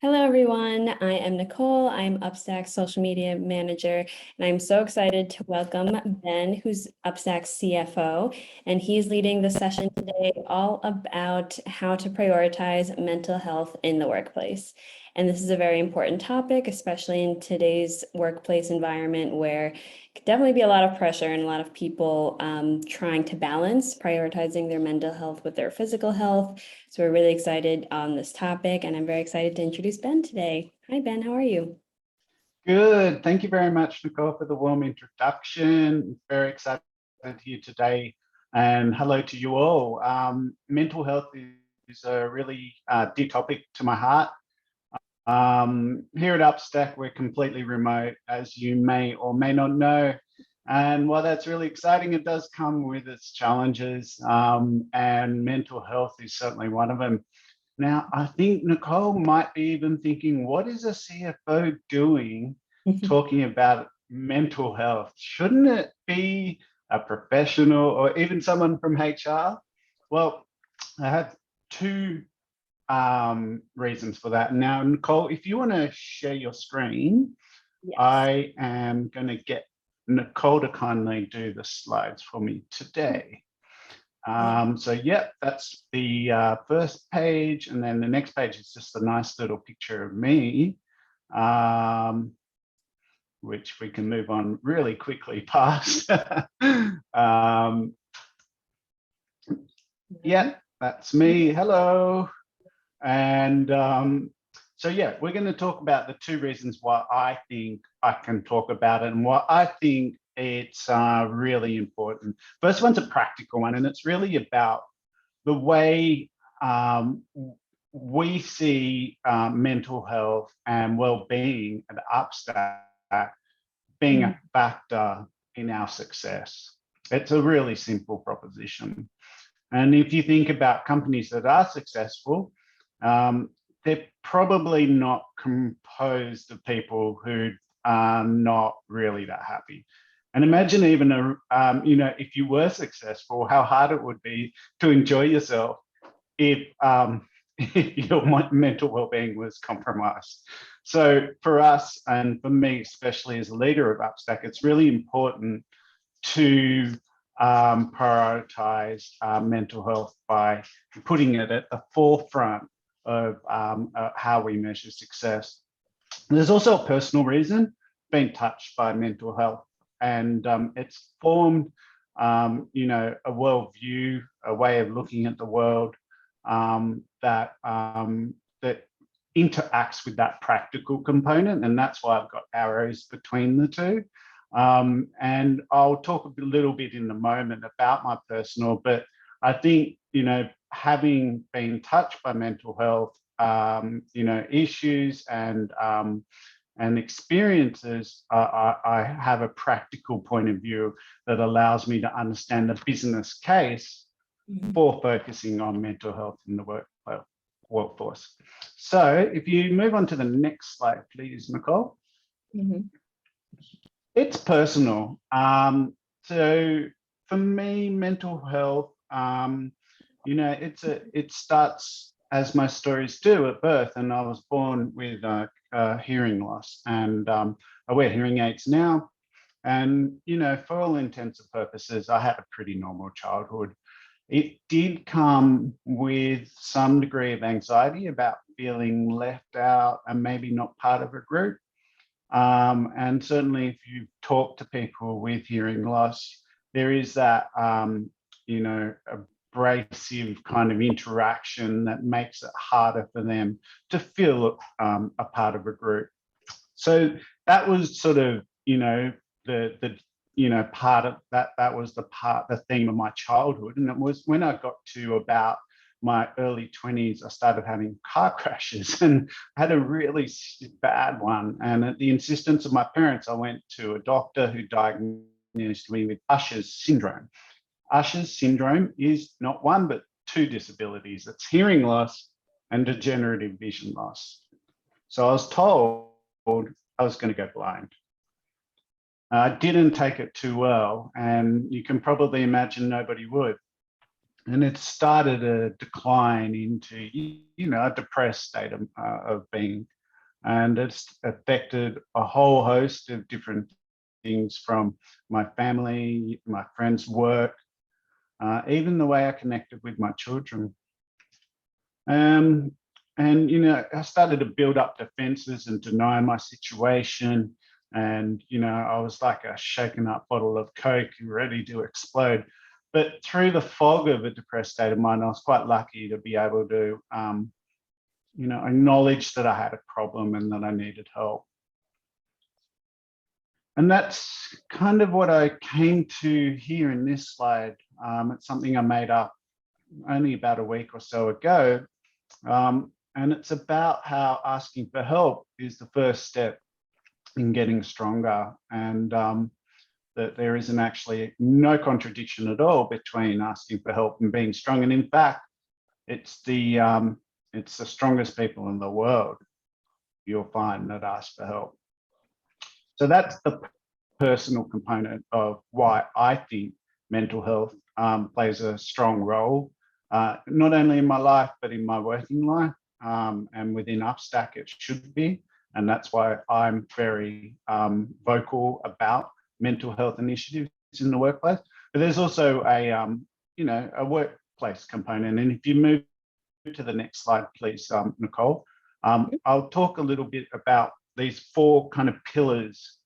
Hello, everyone. I am Nicole. I'm UpStack's social media manager, and I'm so excited to welcome Ben, who's UpStack's CFO, and he's leading the session today all about how to prioritize mental health in the workplace. And this is a very important topic, especially in today's workplace environment where it could definitely be a lot of pressure and a lot of people trying to balance prioritizing their mental health with their physical health. So we're really excited on this topic, and I'm very excited to introduce Ben today. Hi, Ben, how are you? Good. Thank you very much, Nicole, for the warm introduction. Very excited here today. And hello to you all. Mental health is a really dear topic to my heart. Here at UpStack, we're completely remote, as you may or may not know. And while that's really exciting, it does come with its challenges, and mental health is certainly one of them. Now, I think Nicole might be even thinking, what is a CFO doing talking about mental health? Shouldn't it be a professional or even someone from HR? Well, I have two reasons for that. Now, Nicole, if you want to share your screen, Yes. I am going to get Nicole to kindly do the slides for me today. So yeah, that's the first page, and then the next page is just a nice little picture of me, which we can move on really quickly past. Yeah, that's me. Hello. And so yeah, we're going to talk about the two reasons why I think I can talk about it and why I think it's really important. First one's a practical one, and it's really about the way we see mental health and well-being at UpStack being a factor in our success. It's a really simple proposition. And if you think about companies that are successful, they're probably not composed of people who are not really that happy. And imagine even, if you were successful, how hard it would be to enjoy yourself if your mental well-being was compromised. So for us, and for me, especially as a leader of UpStack, it's really important to prioritize mental health by putting it at the forefront of how we measure success. There's also a personal reason, being touched by mental health, and it's formed, a worldview, a way of looking at the world that interacts with that practical component, and that's why I've got arrows between the two. And I'll talk a little bit in a moment about my personal, but I think, having been touched by mental health, issues and experiences, I have a practical point of view that allows me to understand the business case for focusing on mental health in the workforce. So if you move on to the next slide, please, Nicole. It's personal. So for me, mental health, it starts, as most stories do, at birth. And I was born with hearing loss, and I wear hearing aids now. And, for all intents and purposes, I had a pretty normal childhood. It did come with some degree of anxiety about feeling left out and maybe not part of a group. And certainly if you talk to people with hearing loss, there is that, abrasive kind of interaction that makes it harder for them to feel a part of a group. So that was sort of, part of that was the theme of my childhood. And it was when I got to about my early 20s, I started having car crashes, and I had a really bad one. And at the insistence of my parents, I went to a doctor who diagnosed me with Usher's syndrome. Usher's syndrome is not one, but two disabilities. It's hearing loss and degenerative vision loss. So I was told I was going to go blind. I didn't take it too well, and you can probably imagine nobody would. and it started a decline into, a depressed state of being. And it's affected a whole host of different things, from my family, my friends' work, even the way I connected with my children. And, I started to build up defenses and deny my situation. And, I was like a shaken up bottle of Coke ready to explode. But through the fog of a depressed state of mind, I was quite lucky to be able to, acknowledge that I had a problem and that I needed help. And that's kind of what I came to here in this slide. It's something I made up only about a week or so ago. And it's about how asking for help is the first step in getting stronger, and that there isn't actually no contradiction at all between asking for help and being strong. And in fact, it's the strongest people in the world you'll find that ask for help. So that's the personal component of why I think mental health plays a strong role, not only in my life, but in my working life, and within UpStack it should be. And that's why I'm very vocal about mental health initiatives in the workplace. But there's also a workplace component. And if you move to the next slide, please, Nicole, I'll talk a little bit about these 4 kind of pillars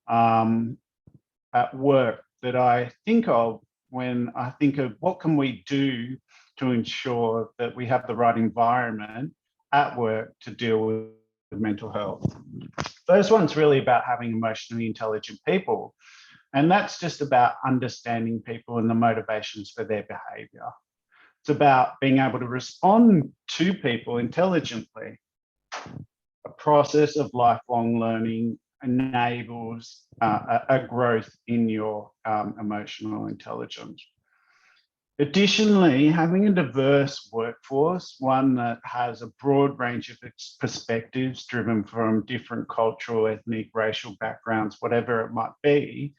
at work that I think of when I think of what can we do to ensure that we have the right environment at work to deal with mental health. First one's really about having emotionally intelligent people. And that's just about understanding people and the motivations for their behavior. It's about being able to respond to people intelligently. A process of lifelong learning enables a growth in your emotional intelligence. Additionally, having a diverse workforce, one that has a broad range of perspectives driven from different cultural, ethnic, racial backgrounds, whatever it might be,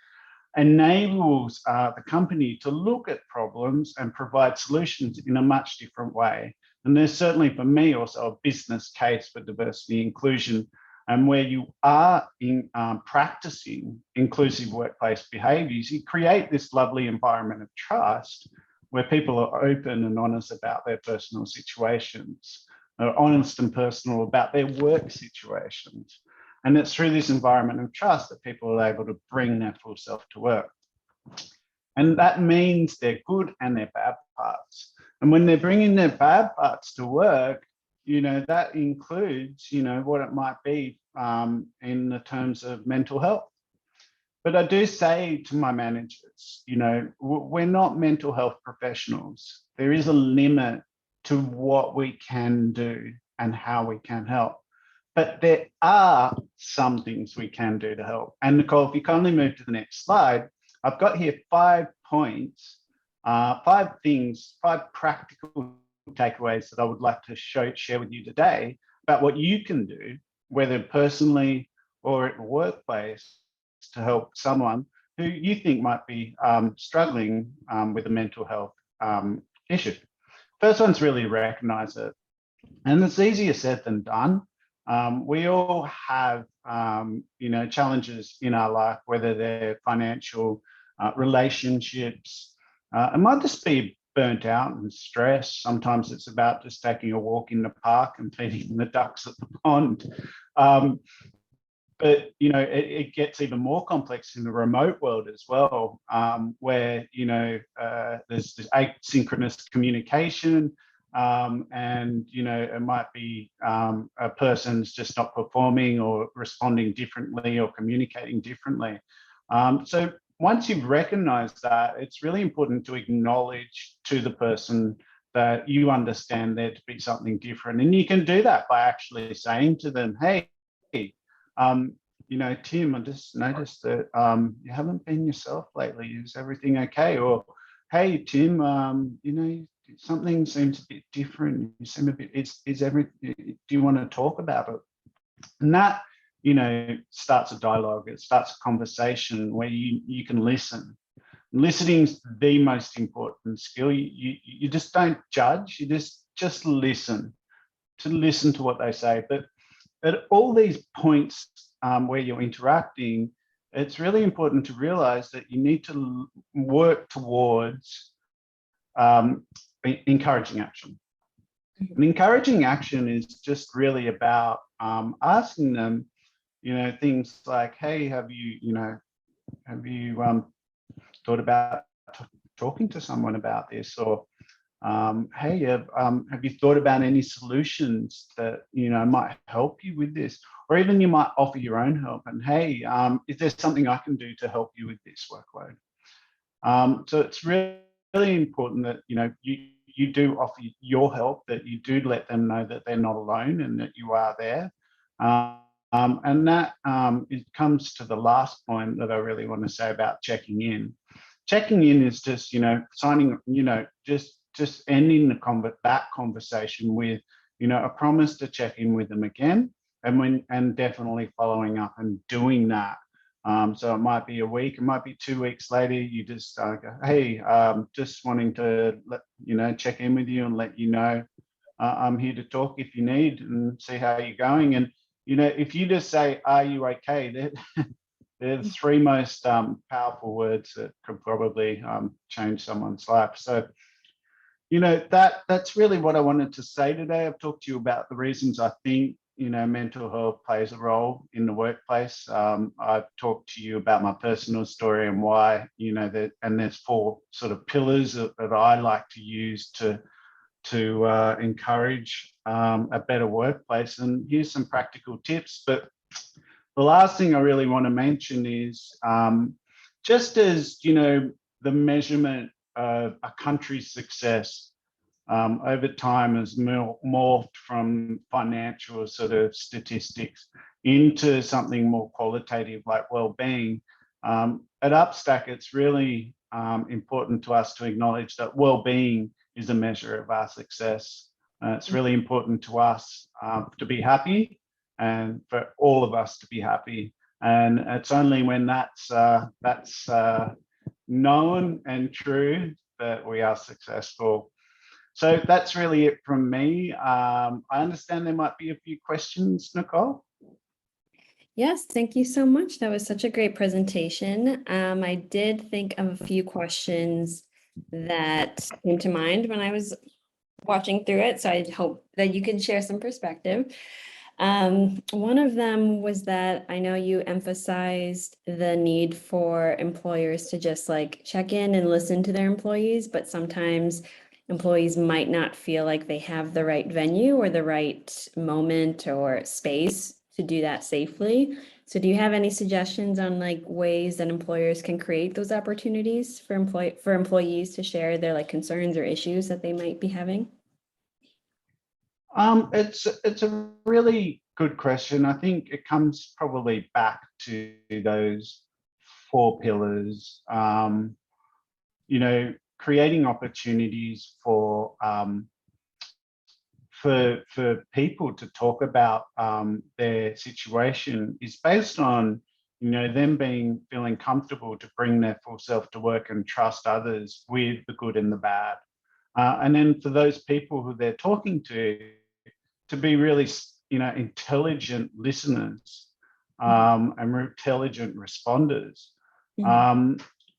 enables the company to look at problems and provide solutions in a much different way. And there's certainly, for me, also a business case for diversity and inclusion, and where you are practicing inclusive workplace behaviours, you create this lovely environment of trust where people are open and honest about their personal situations, are honest and personal about their work situations. And it's through this environment of trust that people are able to bring their full self to work. And that means their good and their bad parts. And when they're bringing their bad parts to work, that includes, what it might be in the terms of mental health. But I do say to my managers, we're not mental health professionals. There is a limit to what we can do and how we can help. But there are some things we can do to help. And Nicole, if you kindly move to the next slide, I've got here 5 points, 5 things, 5 practical takeaways that I would like to share with you today about what you can do, whether personally or at the workplace, to help someone who you think might be struggling with a mental health issue. First one's really recognize it. And it's easier said than done. We all have, challenges in our life, whether they're financial, relationships. It might just be burnt out and stressed. Sometimes it's about just taking a walk in the park and feeding the ducks at the pond. But, it gets even more complex in the remote world as well, where, there's this asynchronous communication, and, it might be a person's just not performing or responding differently or communicating differently. So once you've recognized that, it's really important to acknowledge to the person that you understand there to be something different. And you can do that by actually saying to them, hey, Tim, I just noticed that you haven't been yourself lately. Is everything okay? Or, hey, Tim, something seems a bit different. You seem a bit, do you want to talk about it? And that, starts a dialogue. It starts a conversation where you can listen. Listening's the most important skill. You just don't judge. You just listen to what they say. But at all these points where you're interacting, it's really important to realize that you need to work towards encouraging action. And encouraging action is just really about asking them, things like, hey, have you thought about talking to someone about this? Or hey, have you thought about any solutions that might help you with this? Or even you might offer your own help. And hey, is there something I can do to help you with this workload? So it's really important that you do offer your help, that you do let them know that they're not alone and that you are there. And that it comes to the last point that I really want to say about checking in. Checking in is just signing, just ending that conversation with a promise to check in with them again, and definitely following up and doing that. So it might be a week, it might be 2 weeks later. You just go, hey, just wanting to check in with you and let you know I'm here to talk if you need and see how you're going. And if you just say, "Are you okay?" They're the three most powerful words that could probably change someone's life. So that's really what I wanted to say today. I've talked to you about the reasons I think mental health plays a role in the workplace. I've talked to you about my personal story and why and there's 4 sort of pillars that I like to use to encourage a better workplace. And here's some practical tips. But the last thing I really want to mention is just as the measurement of a country's success over time has morphed from financial sort of statistics into something more qualitative like well-being. At UpStack, it's really important to us to acknowledge that well-being is a measure of our success. It's really important to us to be happy and for all of us to be happy. And it's only when that's known and true that we are successful. So that's really it from me. I understand there might be a few questions, Nicole. Yes, thank you so much. That was such a great presentation. I did think of a few questions that came to mind when I was watching through it, so I hope that you can share some perspective. One of them was that I know you emphasized the need for employers to just like check in and listen to their employees, but sometimes employees might not feel like they have the right venue or the right moment or space to do that safely. So do you have any suggestions on like ways that employers can create those opportunities for employees to share their like concerns or issues that they might be having? It's a really good question. I think it comes probably back to those 4 pillars. Creating opportunities for people to talk about their situation is based on them feeling comfortable to bring their full self to work and trust others with the good and the bad. And then for those people who they're talking to be really, intelligent listeners and intelligent responders.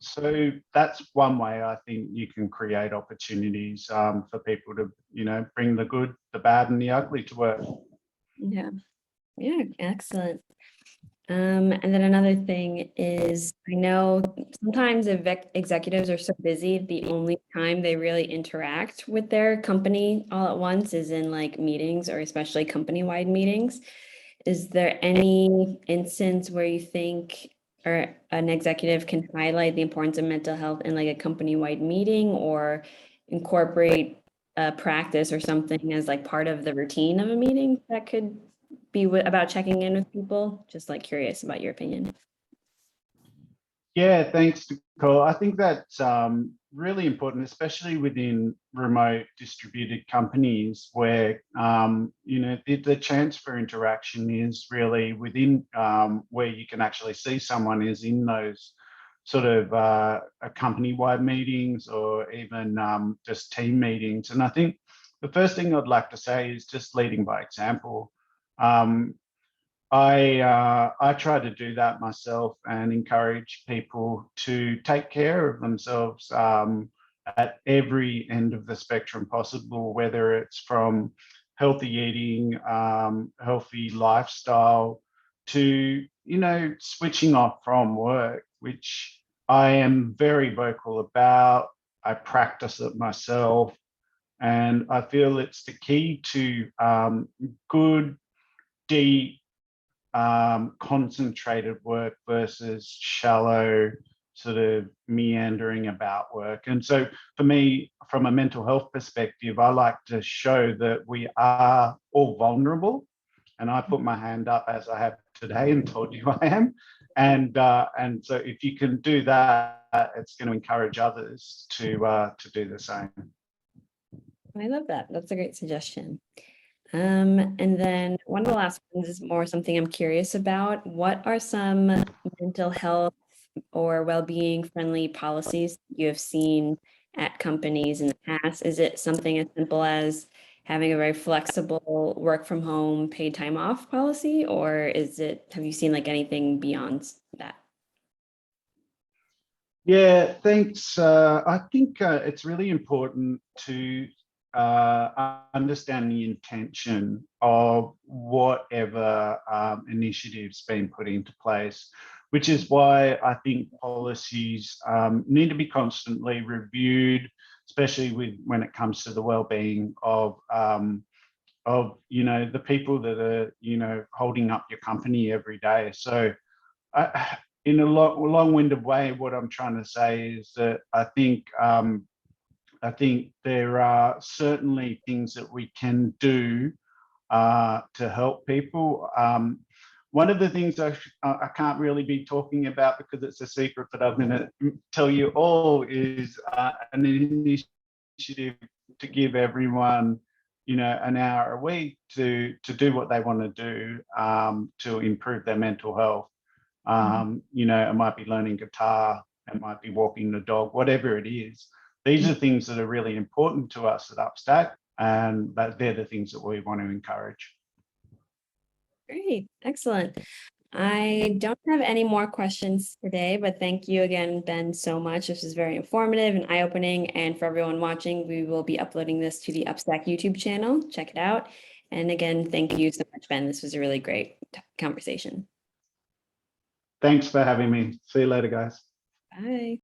So that's one way I think you can create opportunities for people to, bring the good, the bad, and the ugly to work. Yeah, excellent. And then another thing is, I know sometimes executives are so busy, the only time they really interact with their company all at once is in like meetings or especially company-wide meetings. Is there any instance where you think or an executive can highlight the importance of mental health in like a company-wide meeting or incorporate a practice or something as like part of the routine of a meeting that could be about checking in with people? Just like curious about your opinion. Yeah, thanks, Nicole. I think that's really important, especially within remote distributed companies where, the chance for interaction is really within where you can actually see someone is in those sort of company-wide meetings or even just team meetings. And I think the first thing I'd like to say is just leading by example. I try to do that myself and encourage people to take care of themselves at every end of the spectrum possible, whether it's from healthy eating, healthy lifestyle, to, you know, switching off from work, which I am very vocal about. I practice it myself, and I feel it's the key to good, deep, concentrated work versus shallow sort of meandering about work. And so for me, from a mental health perspective, I like to show that we are all vulnerable. And I put my hand up, as I have today, and told you I am. And so if you can do that, it's going to encourage others to do the same. I love that. That's a great suggestion. And then one of the last ones is more something I'm curious about. What are some mental health or well-being friendly policies you have seen at companies in the past? Is it something as simple as having a very flexible work from home, paid time off policy, or have you seen like anything beyond that? Yeah, thanks. I think it's really important to understand the intention of whatever initiative's been put into place, which is why I think policies need to be constantly reviewed, especially when it comes to the well-being of you know, the people that are, you know, holding up your company every day. So in a long-winded way, what I'm trying to say is that I think there are certainly things that we can do to help people. One of the things I can't really be talking about because it's a secret, but I'm going to tell you all, is an initiative to give everyone, you know, an hour a week to do what they want to do to improve their mental health. You know, it might be learning guitar, it might be walking the dog, whatever it is. These are things that are really important to us at UpStack, and they're the things that we want to encourage. Great, excellent. I don't have any more questions today, but thank you again, Ben, so much. This was very informative and eye-opening. And for everyone watching, we will be uploading this to the UpStack YouTube channel. Check it out. And again, thank you so much, Ben. This was a really great conversation. Thanks for having me. See you later, guys. Bye.